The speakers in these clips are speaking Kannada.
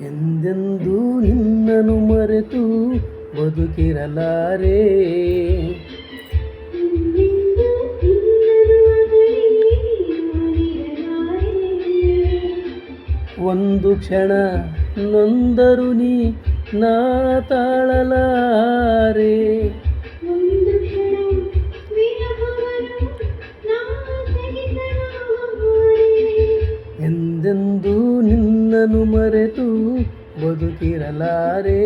ಎಂದೆಂದೂ ನಿನ್ನನ್ನು ಮರೆತು ಬದುಕಿರಲಾರೆ. ಒಂದು ಕ್ಷಣ ನೊಂದರು ನೀ ನಾ ತಾಳಲಾರೆ. ಎಂದೆಂದೂ ನಿನ್ನನ್ನು ಮರೆತು ಬದುಕಿರಲಾರೆ.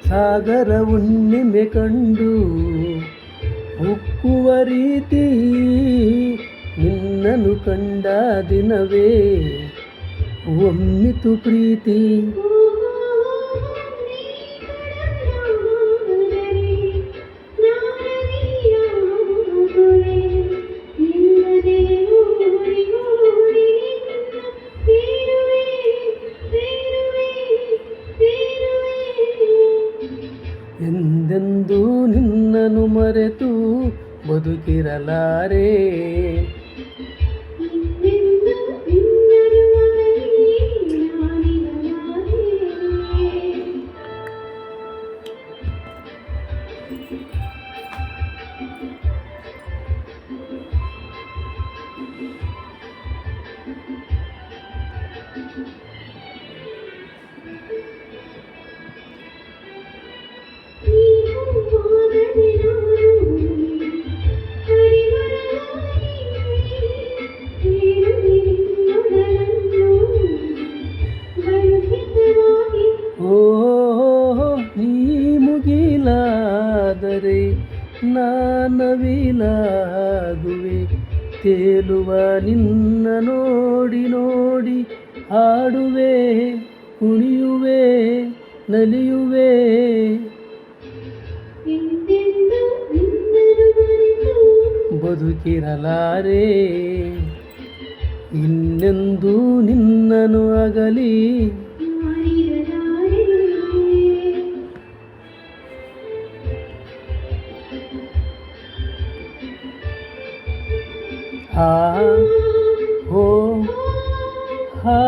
ಸಾಗರ ಹುಣ್ಣಿಮೆ ಕಂಡು ಉಕ್ಕುವ ರೀತಿ ನಿನ್ನನ್ನು ಕಂಡ ದಿನವೇ ಒಮ್ಮಿತು ಪ್ರೀತಿ. ಎಂದೆಂದೂ ನಿನ್ನನ್ನು ಮರೆತು ಬದುಕಿರಲಾರೆ. ನೀ ಮುಗಿಲಾದರೆ ನಾನವಿಲಾಗುವೆ. ತೇಲುವ ನಿನ್ನ ನೋಡಿ ನೋಡಿ ಹಾಡುವೆ, ಕುಣಿಯುವೆ, ನಲಿಯುವೆ. ಬದುಕಿರಲಾರೆ. ಇನ್ನೆಂದೂ ನಿನ್ನನ್ನು ಅಗಲಿ ಆ ಹೋ ಹಾ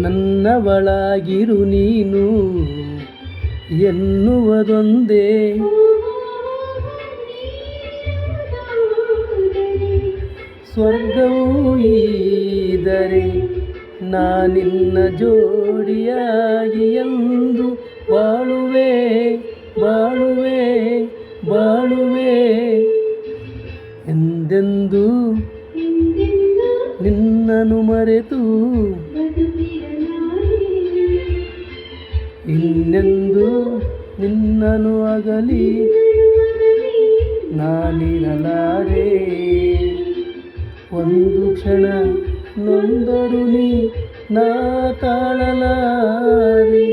ನನ್ನವಳಾಗಿರು ನೀನು ಎನ್ನುವುದೊಂದೇ. ಸ್ವರ್ಗವೂ ಈದರೆ ನಾನಿನ್ನ ಜೋಡಿಯಾಗಿ ಎಂದು ಬಾಳುವೆ ಬಾಳುವೆ ಬಾಳುವೆ. ಎಂದೆಂದೂ ನಿನ್ನನ್ನು ಮರೆತು ಇನ್ನೆಂದೂ ನಿನ್ನನ್ನು ಅಗಲಿ ನಾನಿರಲಾರೆ. ಒಂದು ಕ್ಷಣ ನೊಂದರು ನೀ ನಾ ತಾಳಲಾರೆ.